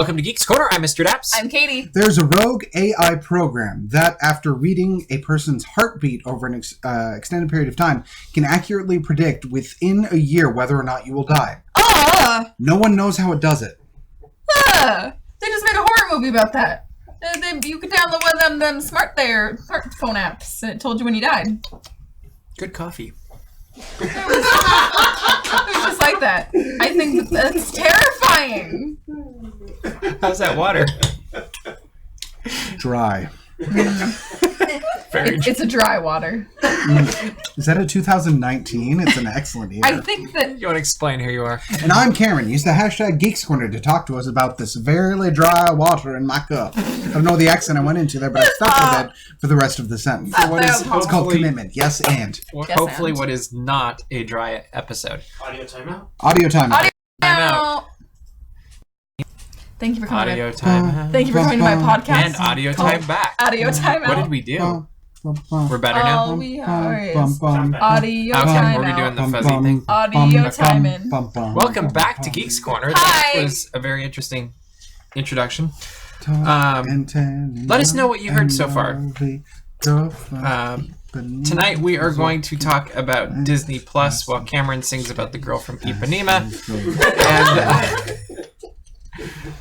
Welcome to Geeks Corner. I'm Mr. DAPS. I'm Katie. There's a rogue AI program that, after reading a person's heartbeat over an extended period of time, can accurately predict within a year whether or not you will die. No one knows how it does it. They just made a horror movie about that. You could download one of them smartphone apps, and it told you when you died. Good coffee. It was just like that. I think that's terrifying. How's that water? Dry. It's a dry water. Is that a 2019? It's an excellent year. I think that... You want to explain who you are? And I'm Cameron. Use the hashtag Geeks Corner to talk to us about this very dry water in my cup. I don't know the accent I went into there, but I stuck with it for the rest of the sentence. It's called commitment. Yes, and. Hopefully what is not a dry episode. Audio timeout? Audio timeout. Timeout. Thank you for coming. Audio timeout. Thank you for coming to my podcast. And audio time back. Audio timeout. What did we do? We're better now? All we are is audio Okay, timeout. we're doing the fuzzy thing. Audio timing. Welcome back to Geeks Corner. Hi. That was a very interesting introduction. Let us know what you heard so far. Tonight we are going to talk about Disney Plus while Cameron sings about the girl from Ipanema.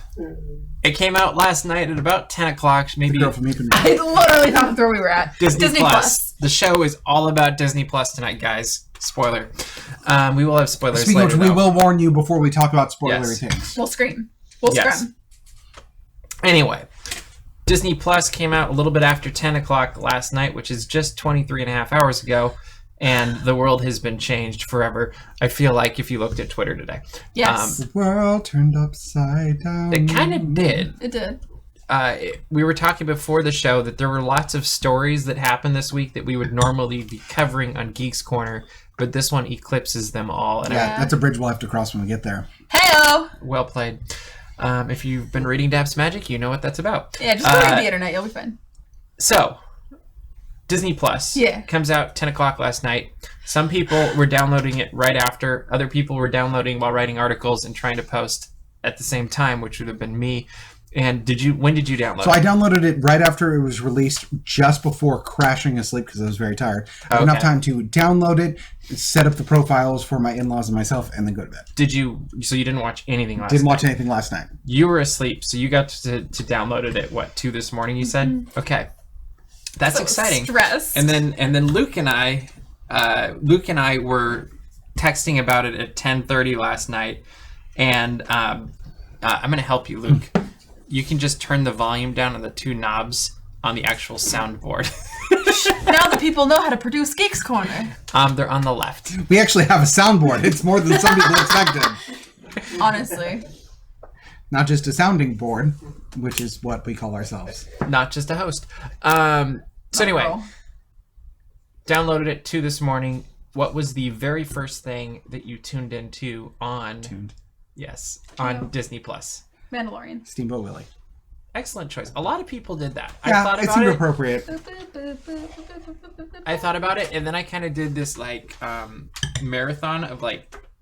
And it came out last night at about 10 o'clock, maybe. The girl from Ipanema. I literally thought that's where we were at. Disney Plus. The show is all about Disney Plus tonight, guys. Spoiler. We will have spoilers Speaking later, of which, we though. will warn you before we talk about spoilery Yes. things. We'll scream. We'll scream. Anyway, Disney Plus came out a little bit after 10 o'clock last night, which is just 23 and a half hours ago, and the world has been changed forever. I feel like if you looked at Twitter today. Yes. The world turned upside down. It kind of did. It did. We were talking before the show that there were lots of stories that happened this week that we would normally be covering on Geeks Corner, but this one eclipses them all. And Yeah, that's a bridge we'll have to cross when we get there. Hey-o! well played. If you've been reading DAPS Magic, you know what that's about. Yeah, just go read the internet. You'll be fine. So, Disney Plus comes out 10 o'clock last night. Some people were downloading it right after. Other people were downloading while writing articles and trying to post at the same time, which would have been me. And when did you download it? So I downloaded it right after it was released, just before crashing asleep because I was very tired. I had enough time to download it, set up the profiles for my in-laws and myself, and then go to bed. So you didn't watch anything last night? Didn't watch anything last night. You were asleep, so you got to download it at 2 this morning, you said? Mm-hmm. Okay. That's so exciting. Stressed. And then Luke and I were texting about it at 10:30 last night, and I'm going to help you, Luke. You can just turn the volume down on the two knobs on the actual soundboard. Now the people know how to produce Geeks Corner. They're on the left. We actually have a soundboard. It's more than some people expected. Honestly. Not just a sounding board, which is what we call ourselves. Not just a host. So anyway, downloaded it 2 this morning. What was the very first thing that you tuned into on? Yes, on Disney Plus. Mandalorian. Steamboat Willie. Excellent choice. A lot of people did that. Yeah, I thought it about seemed it. appropriate. I thought about it, and then I kind of did this marathon of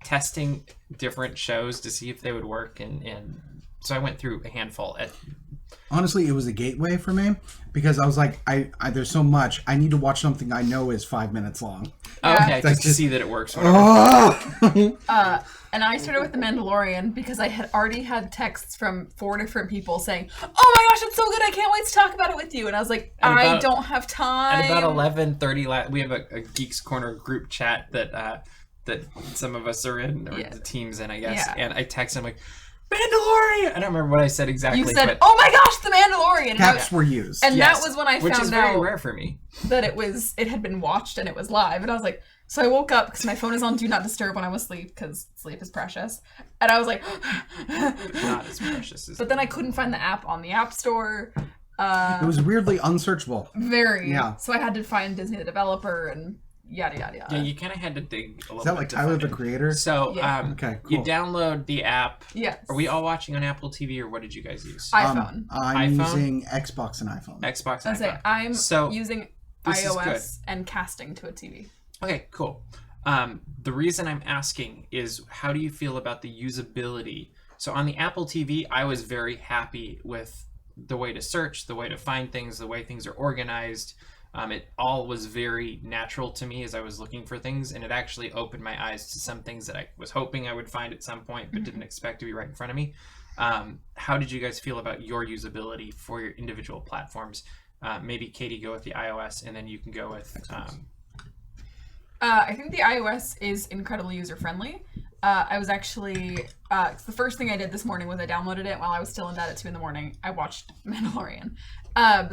testing different shows to see if they would work, and so I went through a handful. Honestly, it was a gateway for me because I was like, I there's so much. I need to watch something I know is 5 minutes long. Okay, just to see that it works. And I started with The Mandalorian because I had already had texts from 4 different people saying, "Oh my gosh, it's so good! I can't wait to talk about it with you." And I was like, I don't have time. At about 11:30, we have a Geeks Corner group chat that some of us are in, or the team's in, I guess. Yeah. And I text him like, Mandalorian! I don't remember what I said exactly. You said, "Oh my gosh, The Mandalorian!" Caps were used. And that was when I found out, which is very rare for me, that it had been watched and it was live. And I was like, so I woke up because my phone is on Do Not Disturb when I'm asleep because sleep is precious. And I was like, not as precious as. But then I couldn't find the app on the App Store. It was weirdly unsearchable. Very. Yeah. So I had to find Disney the developer and yada yada yada. Yeah, you kind of had to dig a little bit. Is that like Tyler the Creator? So, okay, cool. You download the app. Yes. Are we all watching on Apple TV, or what did you guys use? iPhone. I'm using Xbox and iPhone. Xbox and iPhone. I'm using iOS and casting to a TV. Okay, cool. The reason I'm asking is, how do you feel about the usability So on the Apple TV, I was very happy with the way to search, the way to find things, the way things are organized. It all was very natural to me as I was looking for things, and it actually opened my eyes to some things that I was hoping I would find at some point, but didn't expect to be right in front of me. How did you guys feel about your usability for your individual platforms? Maybe Katie, go with the iOS, and then you can go with... I think the iOS is incredibly user-friendly. I was actually... the first thing I did this morning was I downloaded it while I was still in bed at 2 in the morning. I watched Mandalorian.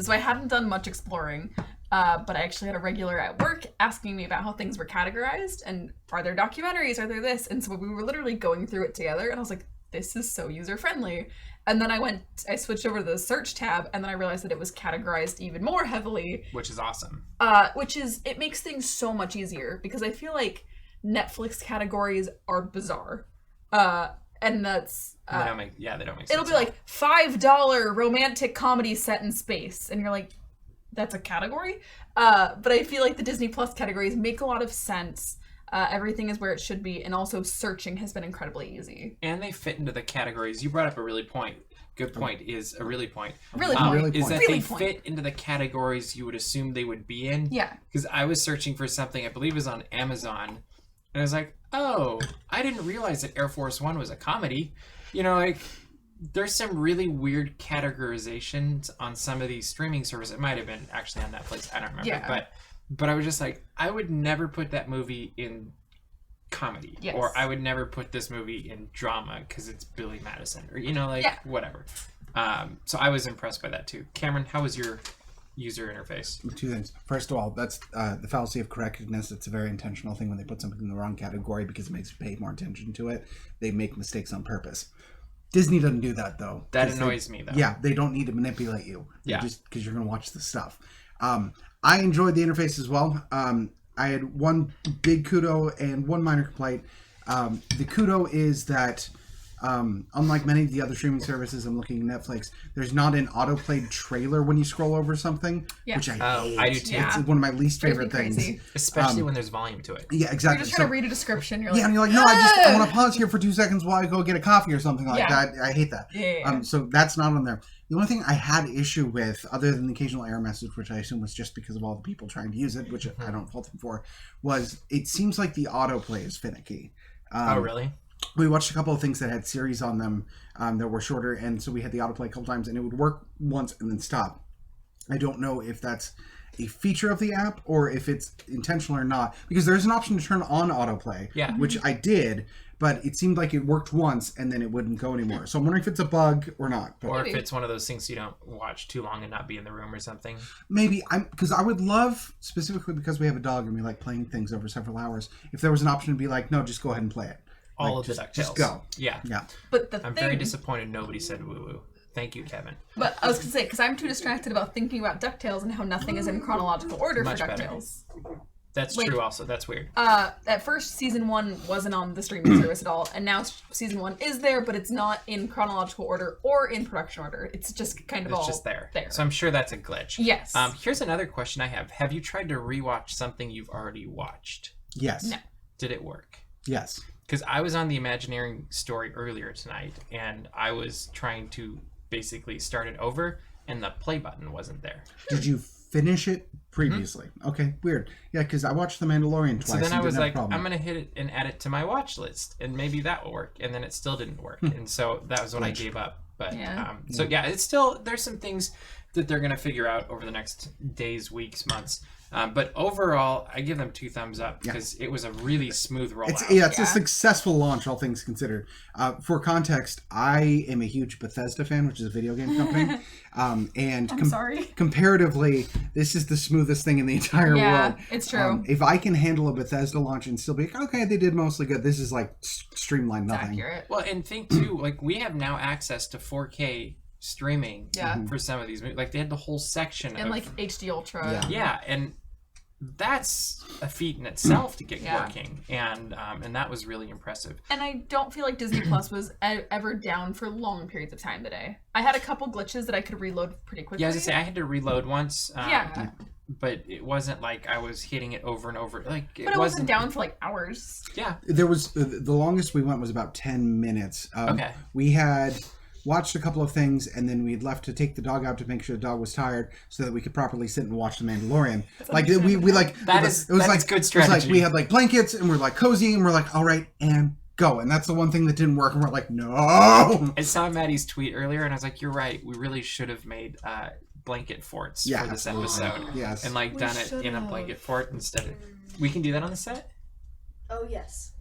So I hadn't done much exploring, but I actually had a regular at work asking me about how things were categorized, and are there documentaries, are there this? And so we were literally going through it together, and I was like, this is so user-friendly. And then I switched over to the search tab, and then I realized that it was categorized even more heavily. Which is awesome. It makes things so much easier, because I feel like Netflix categories are bizarre. And that's... they don't make sense. It'll be like, $5 romantic comedy set in space. And you're like, that's a category? But I feel like the Disney Plus categories make a lot of sense. Everything is where it should be, and also searching has been incredibly easy. And they fit into the categories. You brought up a really good point. Is that they fit into the categories you would assume they would be in. Yeah. Because I was searching for something, I believe it was on Amazon, and I was like, oh, I didn't realize that Air Force One was a comedy. There's some really weird categorizations on some of these streaming services. It might have been actually on Netflix. I don't remember. Yeah. But I was just like, I would never put that movie in comedy. Yes. Or I would never put this movie in drama because it's Billy Madison. Or, whatever. So I was impressed by that too. Cameron, how was your user interface? 2 things. First of all, that's the fallacy of correctness. It's a very intentional thing when they put something in the wrong category because it makes you pay more attention to it. They make mistakes on purpose. Disney doesn't do that, though. That annoys me, though. Yeah, they don't need to manipulate you. Just because you're going to watch the stuff. I enjoyed the interface as well. I had one big kudo and one minor complaint. The kudo is that, unlike many of the other streaming services, I'm looking at Netflix, there's not an autoplayed trailer when you scroll over something, which I hate. I do too. It's one of my least favorite things. Especially when there's volume to it. Yeah, exactly. You're just trying to read a description. You're and you're like, no, I want to pause here for 2 seconds while I go get a coffee or something like that. I hate that. Yeah. So that's not on there. The only thing I had issue with, other than the occasional error message, which I assume was just because of all the people trying to use it, which I don't fault them for, was it seems like the autoplay is finicky. Oh, really? We watched a couple of things that had series on them that were shorter, and so we had the autoplay a couple times, and it would work once and then stop. I don't know if that's a feature of the app or if it's intentional or not, because there's an option to turn on autoplay, which I did, but it seemed like it worked once and then it wouldn't go anymore. So I'm wondering if it's a bug or not. Or if it's one of those things you don't watch too long and not be in the room or something. Maybe. Because I would love, specifically because we have a dog and we like playing things over several hours, if there was an option to be like, no, just go ahead and play it. All of the DuckTales. Just go. Yeah. But I'm very disappointed nobody said woo-woo. Thank you, Kevin. But I was going to say, because I'm too distracted about thinking about DuckTales and how nothing is in chronological order Much for DuckTales. Better. That's true also. That's weird. At first, season 1 wasn't on the streaming service at all, and now season 1 is there, but it's not in chronological order or in production order. It's just kind of all just there. So I'm sure that's a glitch. Yes. Here's another question I have. Have you tried to rewatch something you've already watched? Yes. No. Did it work? Yes. Because I was on the Imagineering story earlier tonight, and I was trying to basically start it over, and the play button wasn't there. Did you finish it previously? Mm-hmm. Okay, weird. Yeah, because I watched The Mandalorian twice. So then I was like, I'm going to hit it and add it to my watch list, and maybe that will work. And then it still didn't work. And so that was when I gave up. But it's still, there's some things that they're going to figure out over the next days, weeks, months. But overall, I give them 2 thumbs up because it was a really smooth rollout. It's a successful launch, all things considered. For context, I am a huge Bethesda fan, which is a video game company. And comparatively, this is the smoothest thing in the entire world. Yeah, it's true. If I can handle a Bethesda launch and still be like, okay, they did mostly good. This is like streamlined nothing. Accurate. Well, and think too, like we have now access to 4K streaming for some of these movies. Like they had the whole section and like HD Ultra. Yeah, and that's a feat in itself to get working, and that was really impressive. And I don't feel like Disney Plus was ever down for long periods of time today. I had a couple glitches that I could reload pretty quickly. Yeah, I was gonna say I had to reload once. but it wasn't like I was hitting it over and over. Like it wasn't down for like hours. Yeah. There was the longest we went was about 10 minutes. Okay. We had watched a couple of things, and then we had left to take the dog out to make sure the dog was tired, so that we could properly sit and watch The Mandalorian. Like we like that is good strategy. It was like we had like blankets and we're like cozy and we're like, all right, and go. And that's the one thing that didn't work, and we're like, no. I saw Maddie's tweet earlier, and I was like, you're right. We really should have made blanket forts for this episode. Yes. And like done it in a blanket fort instead of. We can do that on the set? Oh yes.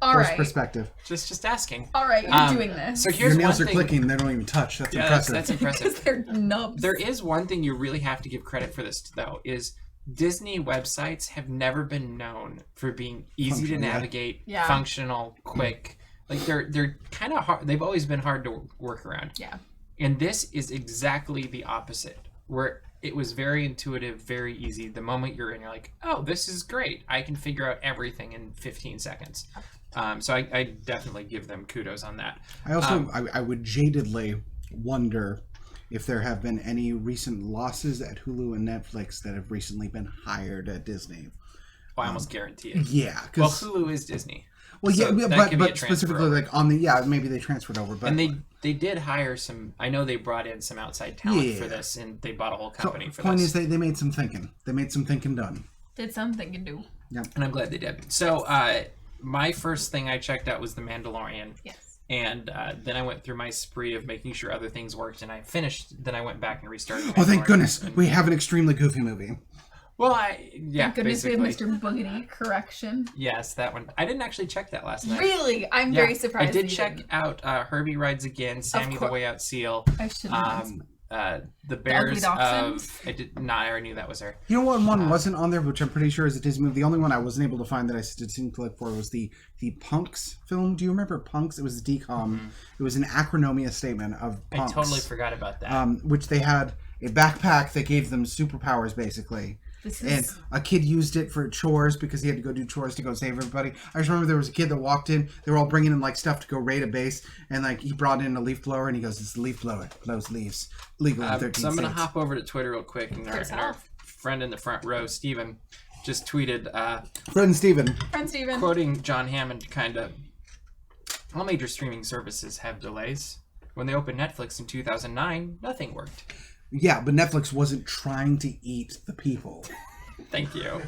All First right. perspective. Just asking. All right, you're doing this. So here's your nails one are thing. clicking, they don't even touch. That's impressive. That's impressive. Because they're nubs. There is one thing you really have to give credit for this though, is Disney websites have never been known for being easy to navigate, functional, quick. Like they're kind of hard. They've always been hard to work around. Yeah. And this is exactly the opposite, where it was very intuitive, very easy. The moment you're in, you're like, oh, this is great. I can figure out everything in 15 seconds. So I definitely give them kudos on that. I also, I would jadedly wonder if there have been any recent losses at Hulu and Netflix that have recently been hired at Disney. I almost guarantee it. Yeah. Well, Hulu is Disney. Well, so but specifically over. like on the, maybe they transferred over. But and they did hire some, I know they brought in some outside talent for this, and they bought a whole company for this. The point is they made some thinking. They made some thinking done. Did something to do. Yeah. And I'm glad they did. So my first thing I checked out was The Mandalorian. Yes. And then I went through my spree of making sure other things worked, and I finished. Then I went back and restarted. Oh, thank goodness. We have an extremely goofy movie. Well, Thank goodness basically. we have Mr. Boogity. Correction. Yes, that one. I didn't actually check that last night. Really? I'm very surprised. I did check out Herbie Rides Again, Sammy the Way Out Seal. I should have. The Bears Dachshund? of... I already knew that was her. You know what one wasn't on there, which I'm pretty sure is a Disney movie. The only one I wasn't able to find that I did see clip for was the Punks film. Do you remember Punks? It was a DCOM. Mm-hmm. It was an acronomia statement of Punks. I totally forgot about that. Which they had a backpack that gave them superpowers, basically. And a kid used it for chores because he had to go do chores to go save everybody. I just remember there was a kid that walked in. They were all bringing in like stuff to go raid a base, and like he brought in a leaf blower, and he goes, "It's a leaf blower, blows leaves, legal in 13 So I'm going to states." hop over to Twitter real quick, and our friend in the front row, Steven, just tweeted. Friend Steven. Quoting John Hammond, kind of. All major streaming services have delays. When they opened Netflix in 2009, nothing worked. Yeah, but Netflix wasn't trying to eat the people. Thank you.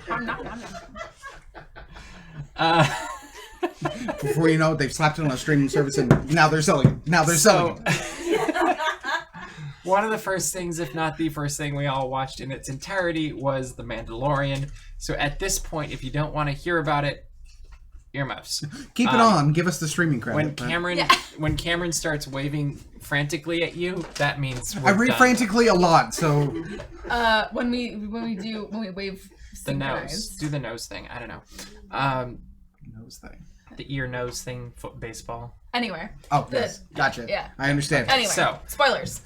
Before you know it, they've slapped it on a streaming service, and now they're selling. One of the first things, if not the first thing we all watched in its entirety was The Mandalorian. So at this point, if you don't want to hear about it, earmuffs. Keep it on. Give us the streaming credit. When Cameron starts waving frantically at you, that means I read frantically a lot, so when we wave the nose, do the nose thing. I don't know. Nose thing. The ear nose thing. Baseball. Anyway. Oh, yes. Gotcha. Yeah. I understand. Anyway. So spoilers.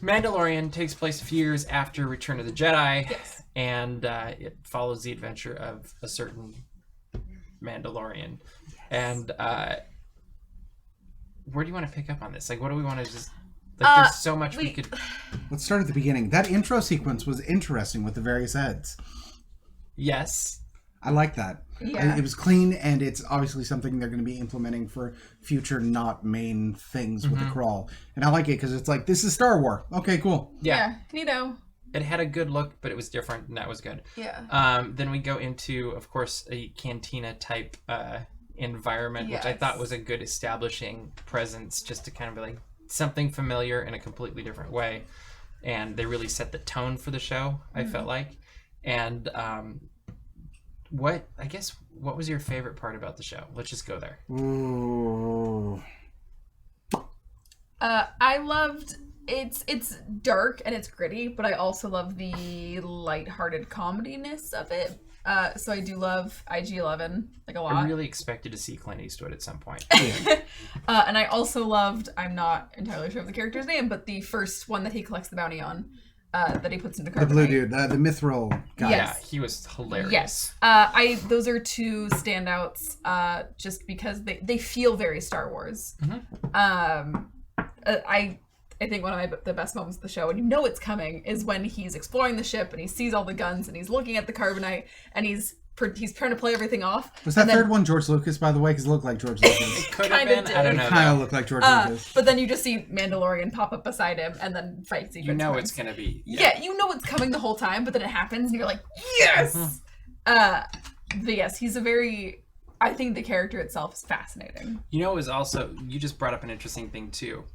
Mandalorian takes place a few years after Return of the Jedi. Yes. And it follows the adventure of a certain Mandalorian. And where do you want to pick up on this? Like, what do we want to just... Like, there's so much we could... Let's start at the beginning. That intro sequence was interesting with the various heads. Yes. I like that. Yeah. It was clean, and it's obviously something they're going to be implementing for future not main things with the crawl. And I like it because it's like, this is Star Wars. Okay, cool. Yeah. Neato. It had a good look, but it was different, and that was good. Yeah. Then we go into, of course, a cantina-type environment, which I thought was a good establishing presence, just to kind of be like something familiar in a completely different way. And they really set the tone for the show, I felt like. And what was your favorite part about the show? Let's just go there. Ooh. I loved... It's dark and it's gritty, but I also love the lighthearted comediness of it. So I do love IG-11 like a lot. I really expected to see Clint Eastwood at some point. And I also loved, I'm not entirely sure of the character's name, but the first one that he collects the bounty on, that he puts into carbonite. The blue dude, the mithril guy. Yes. Yeah, he was hilarious. Yes. Those are two standouts, just because they feel very Star Wars. Mm-hmm. I think one of the best moments of the show, and you know it's coming, is when he's exploring the ship and he sees all the guns and he's looking at the carbonite and he's trying to play everything off. Was that third one George Lucas, by the way? Because it looked like George Lucas. It could have been. I don't know. It kind of looked like George Lucas. But then you just see Mandalorian pop up beside him and then fight sequence. You know it's going to be. Yeah, you know it's coming the whole time, but then it happens and you're like, yes! But yes, he's a very... I think the character itself is fascinating. You know, it was also... You just brought up an interesting thing, too.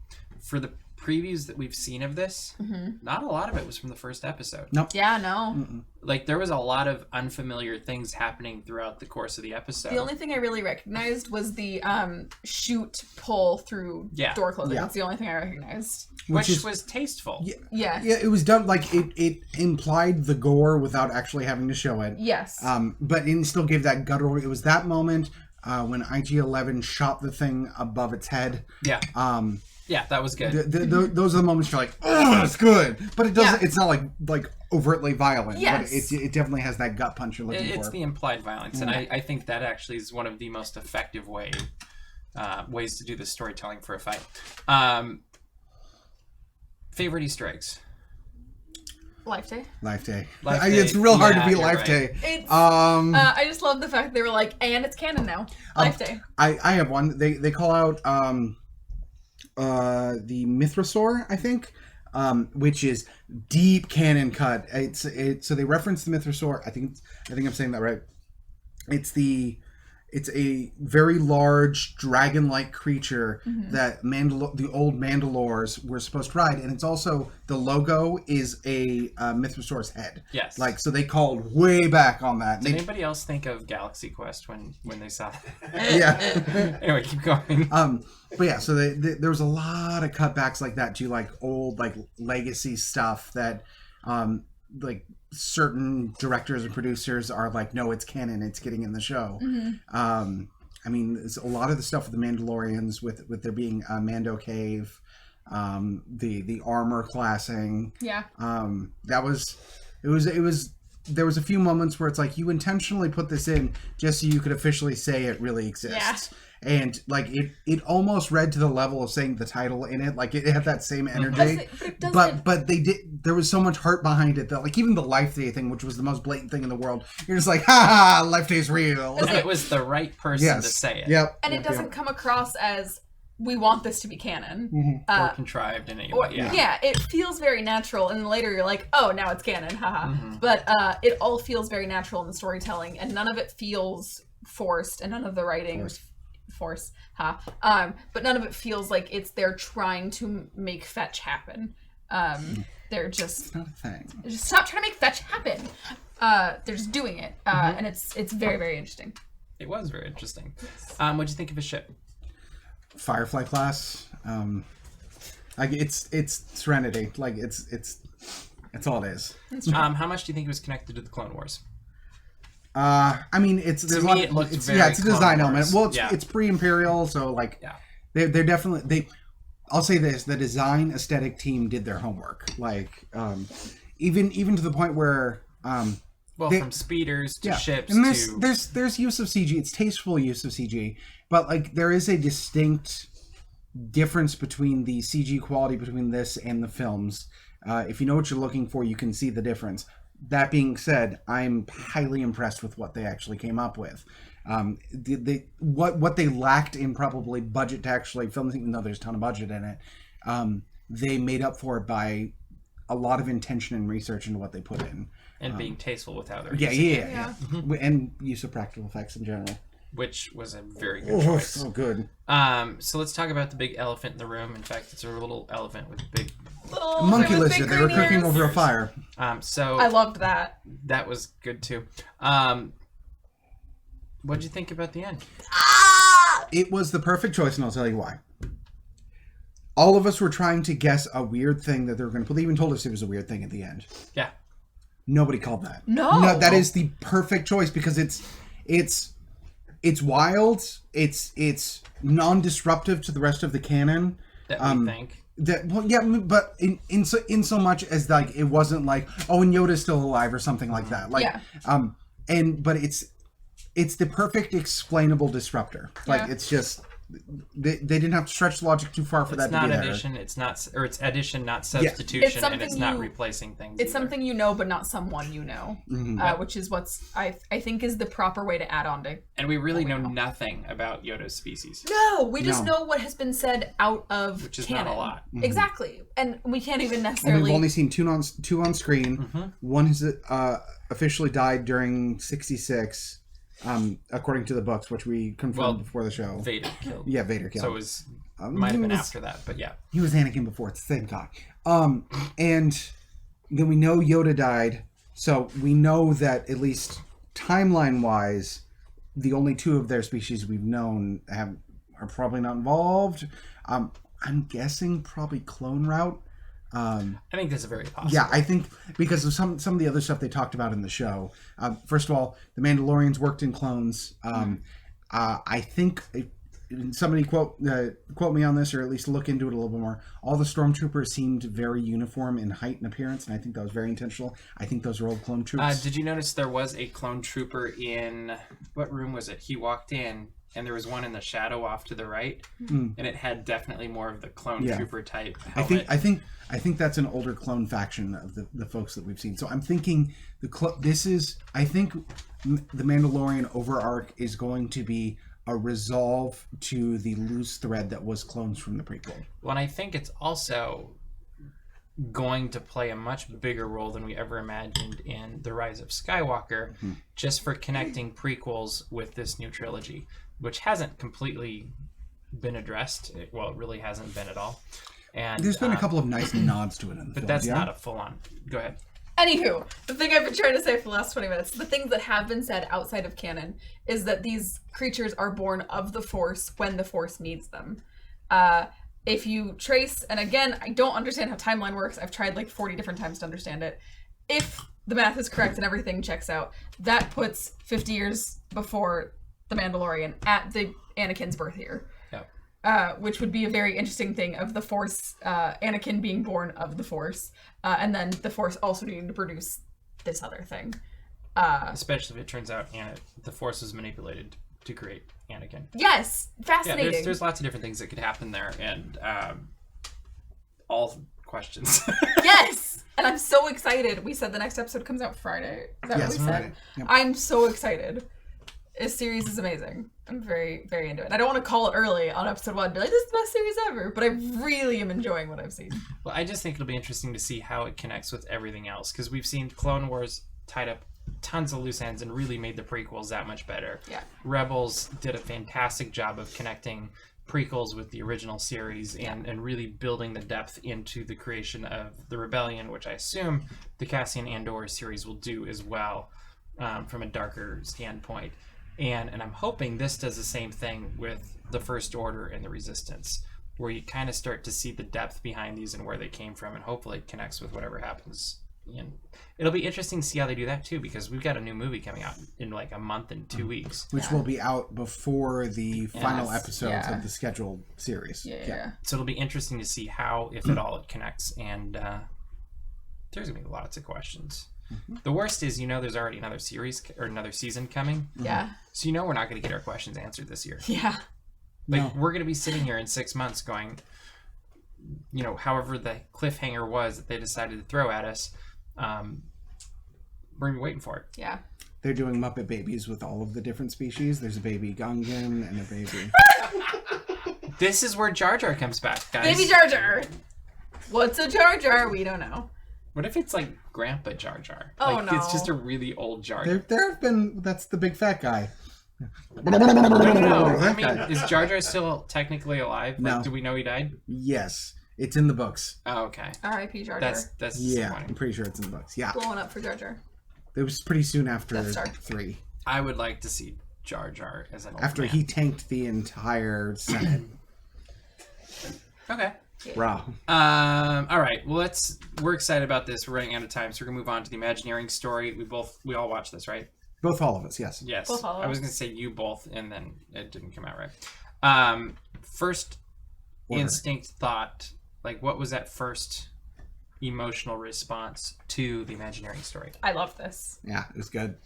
For the previews that we've seen of this, not a lot of it was from the first episode. Nope. Yeah, no. Mm-mm. Like, there was a lot of unfamiliar things happening throughout the course of the episode. The only thing I really recognized was the shoot pull through door closing. Yeah. That's the only thing I recognized. Which was tasteful. Yeah. Yeah, it was done, like, it implied the gore without actually having to show it. Yes. But it still gave that guttural... It was that moment when IG-11 shot the thing above its head. Yeah. Yeah, that was good. Those are the moments you're like, oh, it's good. But it doesn't. It's not like overtly violent. Yes. But it definitely has that gut punch you're looking for. It's the implied violence, and I think that actually is one of the most effective ways to do the storytelling for a fight. Favorite Easter eggs? Life Day. Life Day. Life Day. It's real hard to beat Life right. Day. It's, I just love the fact they were like, and it's canon now. Life Day. I have one. They call out the Mythrosaur, I think, which is deep canon cut. So they reference the Mythrosaur. I think I'm saying that right. It's a very large dragon-like creature that the old Mandalores were supposed to ride, and it's also the logo is a Mythrosaur's head. Yes. Like, so they called way back on that. Did anybody else think of Galaxy Quest when they saw that? Yeah. Anyway, keep going. But yeah, so there was a lot of cutbacks like that to like old like legacy stuff that like certain directors and producers are like, no, it's canon, it's getting in the show. I mean, it's a lot of the stuff with the Mandalorians with there being a Mando Cave, the armor classing. Yeah. There was a few moments where it's like you intentionally put this in just so you could officially say it really exists. Yeah. And like it almost read to the level of saying the title in it, like it had that same energy. But they did. There was so much heart behind it that like even the Life Day thing, which was the most blatant thing in the world, you're just like, ha ha, Life Day's real. And it was the right person to say it. Yep. And it doesn't come across as we want this to be canon or contrived in any way. Yeah, it feels very natural, and then later you're like, oh, now it's canon, haha. But it all feels very natural in the storytelling, and none of it feels forced, and none of the writing force, but none of it feels like they're trying to make fetch happen. They're just it's not a thing. Just stop trying to make fetch happen. They're just doing it, and it's very, very interesting. It was very interesting. What'd you think of his ship? Firefly class. Like it's Serenity. Like it's all it is. How much do you think it was connected to the Clone Wars? I mean, it's to me it looked very it's a design Clone element. Wars. Well, it's pre-Imperial, so like they're definitely I'll say this: the design aesthetic team did their homework. Like even to the point where from speeders to ships and to there's use of CG. It's tasteful use of CG, but like there is a distinct difference between the CG quality between this and the films. If you know what you're looking for, you can see the difference. That being said, I'm highly impressed with what they actually came up with. What they lacked in probably budget to actually film, even though there's a ton of budget in it, they made up for it by a lot of intention and research into what they put in. And being tasteful with how they're yeah. And use of practical effects in general. Which was a very good choice. So good. So let's talk about the big elephant in the room. In fact, it's a little elephant with big... monkey lizard. They were cooking over a fire. So I loved that. That was good too. What'd you think about the end? It was the perfect choice, and I'll tell you why. All of us were trying to guess a weird thing that they were going to put. They even told us it was a weird thing at the end. Yeah. Nobody called that. No, that is the perfect choice because it's wild. It's non-disruptive to the rest of the canon. That we think. But in so much as like it wasn't like, oh, and Yoda's still alive or something like that. Like but it's the perfect explainable disruptor. Like it's just they didn't have to stretch the logic too far for that to be there. It's addition, not substitution, and it's not replacing things. It's something you know, but not someone you know, which is what's I think is the proper way to add on to. And we really know nothing about Yoda's species. No, we just know what has been said out of which is canon. not a lot. Exactly, and we can't even necessarily. And we've only seen two on screen. One has officially died during 66. According to the books, which we confirmed before the show. Vader killed. Yeah, Vader killed. So it was might have been after that, but yeah. He was Anakin before. It's the same guy. And then we know Yoda died, so we know that at least timeline-wise, the only two of their species we've known are probably not involved. I'm guessing probably clone route. I think that's very possible. Yeah, I think because of some of the other stuff they talked about in the show. First of all, the Mandalorians worked in clones. I think somebody quote me on this, or at least look into it a little bit more. All the stormtroopers seemed very uniform in height and appearance, and I think that was very intentional. I think those are old clone troops. Did you notice there was a clone trooper in what room was it? He walked in. And there was one in the shadow off to the right, and it had definitely more of the clone trooper type helmet. I think that's an older clone faction of the folks that we've seen. So I'm thinking I think the Mandalorian overarch is going to be a resolve to the loose thread that was clones from the prequel. Well, and I think it's also going to play a much bigger role than we ever imagined in The Rise of Skywalker, just for connecting prequels with this new trilogy, which hasn't completely been addressed. Well, it really hasn't been at all. And there's been a couple of nice nods to it in the but film, that's not a full-on. Go ahead. Anywho, the thing I've been trying to say for the last 20 minutes, the things that have been said outside of canon is that these creatures are born of the Force when the Force needs them. If you trace, and again, I don't understand how timeline works. I've tried like 40 different times to understand it. If the math is correct and everything checks out, that puts 50 years before the Mandalorian at the Anakin's birth year. Yep. Which would be a very interesting thing of the Force, Anakin being born of the Force, and then the Force also needing to produce this other thing. Especially if it turns out the Force was manipulated to create Anakin. Yes, fascinating. Yeah, there's lots of different things that could happen there, and all questions. Yes, and I'm so excited. We said the next episode comes out Friday. Is that what we said? Friday. Yep. I'm so excited. This series is amazing. I'm very, very into it. I don't want to call it early on episode 1 and be like, this is the best series ever, but I really am enjoying what I've seen. Well, I just think it'll be interesting to see how it connects with everything else, because we've seen Clone Wars tied up tons of loose ends and really made the prequels that much better. Yeah. Rebels did a fantastic job of connecting prequels with the original series and really building the depth into the creation of the Rebellion, which I assume the Cassian Andor series will do as well, from a darker standpoint. And I'm hoping this does the same thing with the First Order and the Resistance, where you kind of start to see the depth behind these and where they came from, and hopefully it connects with whatever happens. And it'll be interesting to see how they do that too, because we've got a new movie coming out in like a month and 2 weeks, which will be out before the final episodes of the scheduled series. Yeah. So it'll be interesting to see how, if at all, it connects, and there's gonna be lots of questions. The worst is, there's already another series or another season coming. Yeah. So we're not going to get our questions answered this year. Yeah. Like, we're going to be sitting here in 6 months going, however the cliffhanger was that they decided to throw at us, we're going to be waiting for it. Yeah. They're doing Muppet Babies with all of the different species. There's a baby Gungan and a baby... This is where Jar Jar comes back, guys. Baby Jar Jar. What's a Jar Jar? We don't know. What if it's like Grandpa Jar Jar? Oh, no. It's just a really old Jar Jar. There have been... That's the big fat guy. No. I mean, is Jar Jar still technically alive? No. Do we know he died? Yes. It's in the books. Oh, okay. R.I.P. Jar Jar. That's yeah, I'm pretty sure it's in the books. Yeah. Blowing up for Jar Jar. It was pretty soon after Death Star. 3. I would like to see Jar Jar as an old after man. he tanked the entire Senate. Okay. Raw. All right. Well, we're excited about this. We're running out of time, so we're gonna move on to the Imagineering story. We all watched this, right? All of us, yes. Yes. Both all of us. I was gonna say you both, and then it didn't come out right. First instinct thought, like, what was that first emotional response to the Imagineering story? I love this. Yeah, it was good.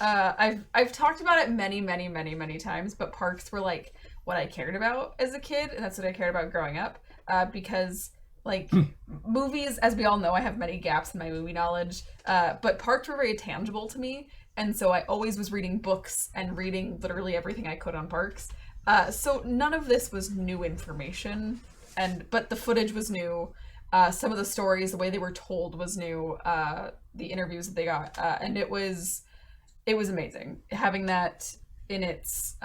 I've talked about it many, many, many, many times, but parks were like what I cared about as a kid, and that's what I cared about growing up. Because like movies, as we all know, I have many gaps in my movie knowledge, but parks were very tangible to me, and so I always was reading books and reading literally everything I could on parks. So none of this was new information, but the footage was new. Some of the stories, the way they were told was new. The interviews that they got, and it was amazing having that in its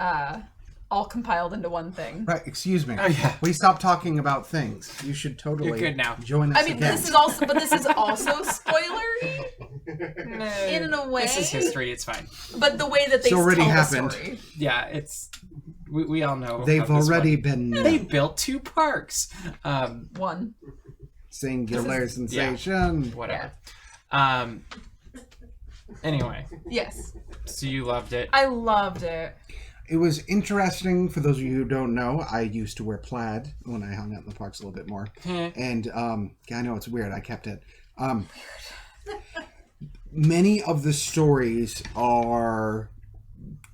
all compiled into one thing. Right, excuse me. Oh, yeah. We stopped talking about things. You should totally You're good now. Join us I mean, again. this is also spoilery in a way. This is history. It's fine. But the way that they It's already tell happened. the story. Yeah, it's we all know. They've how this already went. been They built 2 parks. One. singular sensation. Whatever. Anyway. Yes. So you loved it. I loved it. It was interesting. For those of you who don't know, I used to wear plaid when I hung out in the parks a little bit more. And yeah, I know it's weird. I kept it. Many of the stories are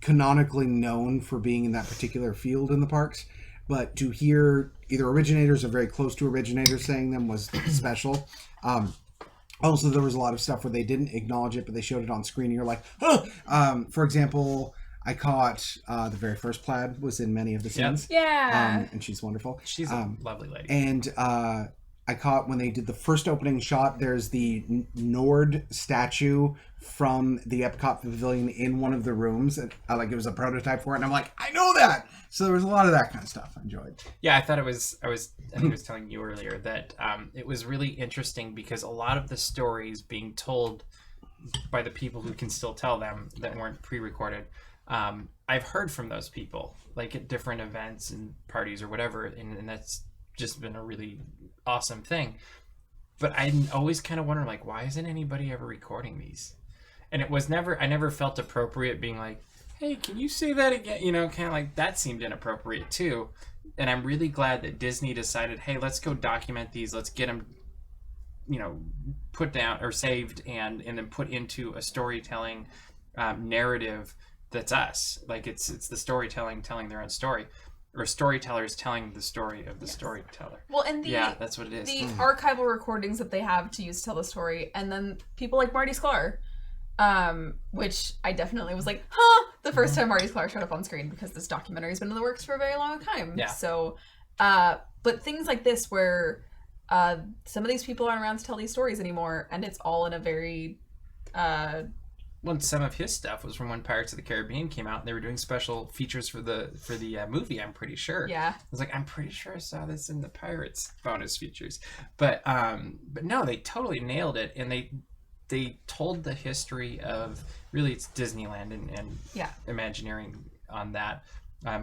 canonically known for being in that particular field in the parks, but to hear either originators or very close to originators saying them was special. Also, there was a lot of stuff where they didn't acknowledge it, but they showed it on screen, and you're like, oh! For example, I caught the very first plaid was in many of the scenes. Yeah. And she's wonderful. She's a lovely lady. And I caught when they did the first opening shot, there's the Nord statue from the Epcot Pavilion in one of the rooms. And, like, it was a prototype for it. And I'm like, I know that! So there was a lot of that kind of stuff I enjoyed. Yeah, I thought I think I was telling you earlier that it was really interesting because a lot of the stories being told by the people who can still tell them that weren't pre-recorded, I've heard from those people, like at different events and parties or whatever, and that's just been a really awesome thing. But I always kind of wonder, like, why isn't anybody ever recording these? And I never felt appropriate being like, hey, can you say that again? You know, kind of like that seemed inappropriate too. And I'm really glad that Disney decided, hey, let's go document these. Let's get them, you know, put down or saved and then put into a storytelling narrative that's us. Like it's the storytelling telling their own story, or storytellers telling the story of the storyteller. Well, and that's what it is. The archival recordings that they have to use to tell the story, and then people like Marty Sklar, which I definitely was like, the first time Marty Sklar showed up on screen, because this documentary has been in the works for a very long time. Yeah. So, but things like this where some of these people aren't around to tell these stories anymore, and it's all in a very Well, some of his stuff was from when Pirates of the Caribbean came out, and they were doing special features for the movie. I'm pretty sure. Yeah. I was like, I'm pretty sure I saw this in the Pirates bonus features, but no, they totally nailed it, and they told the history of, really, it's Disneyland and Imagineering on that,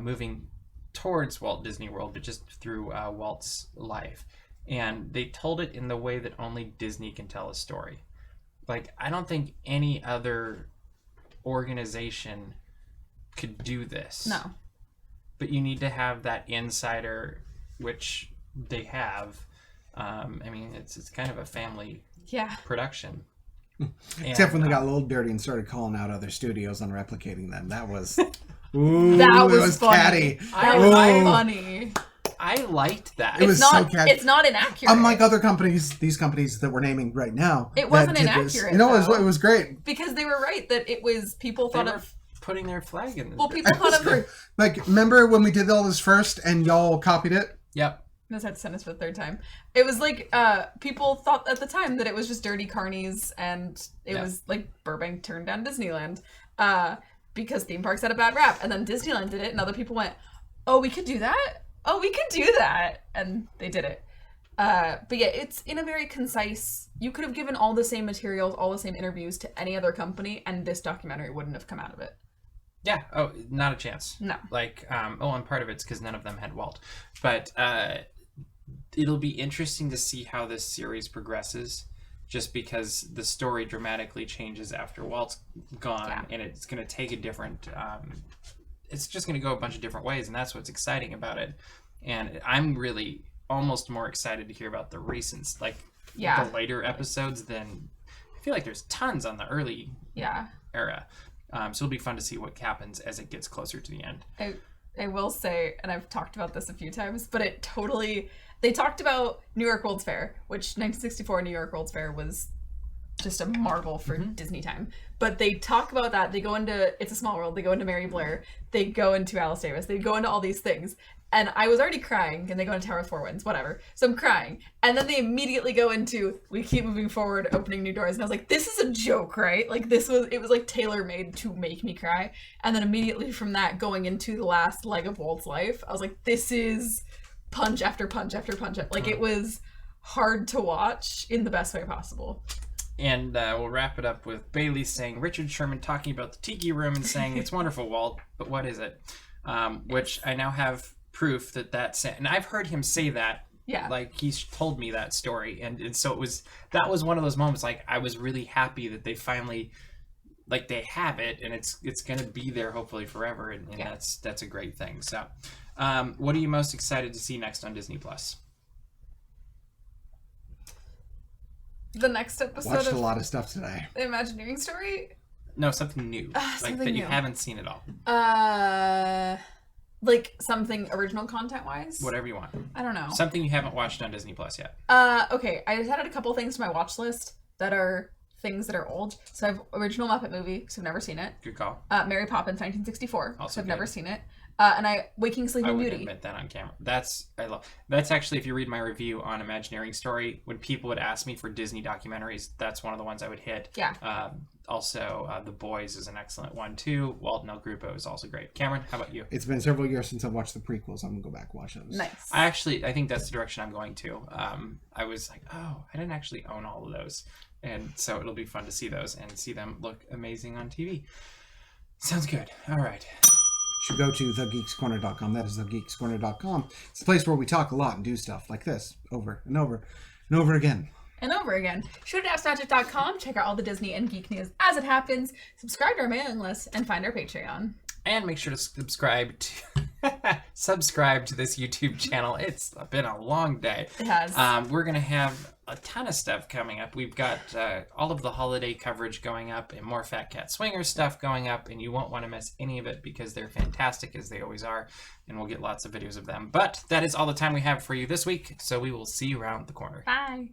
moving towards Walt Disney World, but just through Walt's life, and they told it in the way that only Disney can tell a story. Like, I don't think any other organization could do this. No. But you need to have that insider, which they have. I mean, it's kind of a family production. Except when they got a little dirty and started calling out other studios on replicating them. That was... that was funny. Catty. That was funny. I liked that. It was so catty. It's not inaccurate. Unlike other companies, these companies that we're naming right now, it wasn't inaccurate. You know, it was great because they were right that it was people thought of putting their flag in. Well, people thought of like, remember when we did all this first and y'all copied it? Yep. I just had to send this for the third time. It was like people thought at the time that it was just dirty carnies and it was like Burbank turned down Disneyland because theme parks had a bad rap, and then Disneyland did it, and other people went, "Oh, we could do that. Oh, we could do that," and they did it. But yeah, it's in a very concise. You could have given all the same materials, all the same interviews to any other company, and this documentary wouldn't have come out of it. Yeah. Oh, not a chance. No. Like, and part of it's because none of them had Walt, but it'll be interesting to see how this series progresses, just because the story dramatically changes after Walt's gone, and it's going to take a different. It's just going to go a bunch of different ways, and that's what's exciting about it. And I'm really almost more excited to hear about the recent, like the later episodes than I feel like there's tons on the early era. So it'll be fun to see what happens as it gets closer to the end. I will say, and I've talked about this a few times, but they talked about New York World's Fair, which 1964 New York World's Fair was just a marvel for Disney time. But they talk about that. They go into It's a Small World. They go into Mary Blair. They go into Alice Davis. They go into all these things. And I was already crying, and they go into Tower of Four Winds, whatever. So I'm crying. And then they immediately go into We Keep Moving Forward, Opening New Doors. And I was like, this is a joke, right? Like, it was like tailor-made to make me cry. And then immediately from that, going into the last leg of Walt's life, I was like, this is punch after punch after punch. Like, it was hard to watch in the best way possible. And we'll wrap it up with Bailey saying, Richard Sherman talking about the Tiki Room and saying, it's wonderful, Walt, but what is it? Which I now have proof that's and I've heard him say that. Yeah. Like, he's told me that story. And so that was one of those moments, like, I was really happy that they finally, like, they have it, and it's going to be there hopefully forever. And that's a great thing. So, what are you most excited to see next on Disney Plus? The next episode Watched a lot of stuff today. The Imagineering Story? No, something new. Something that new. You haven't seen at all. Like something original content-wise? Whatever you want. I don't know. Something you haven't watched on Disney Plus yet. Okay. I just added a couple things to my watch list that are things that are old. So I have original Muppet movie, because I've never seen it. Good call. Mary Poppins, 1964, because I've never seen it. And Waking Sleeping I Beauty. wouldn't admit that on camera. That's actually, if you read my review on Imagineering Story, when people would ask me for Disney documentaries, that's one of the ones I would hit. Yeah. Also, The Boys is an excellent one too. Walt and El Grupo is also great. Cameron, how about you? It's been several years since I've watched the prequels. I'm gonna go back and watch those. Nice. I think that's the direction I'm going to. I was like, oh, I didn't actually own all of those, and so it'll be fun to see those and see them look amazing on TV. Sounds good. All right. Should go to thegeekscorner.com. That is thegeekscorner.com. It's a place where we talk a lot and do stuff like this over and over and over again. And over again. Show to dapsmagic.com. Check out all the Disney and geek news as it happens. Subscribe to our mailing list and find our Patreon. And make sure to subscribe to this YouTube channel. It's been a long day. It has. We're going to have a ton of stuff coming up. We've got all of the holiday coverage going up and more Fat Cat Swingers stuff going up, and you won't want to miss any of it because they're fantastic, as they always are, and we'll get lots of videos of them. But that is all the time we have for you this week, so we will see you around the corner. Bye.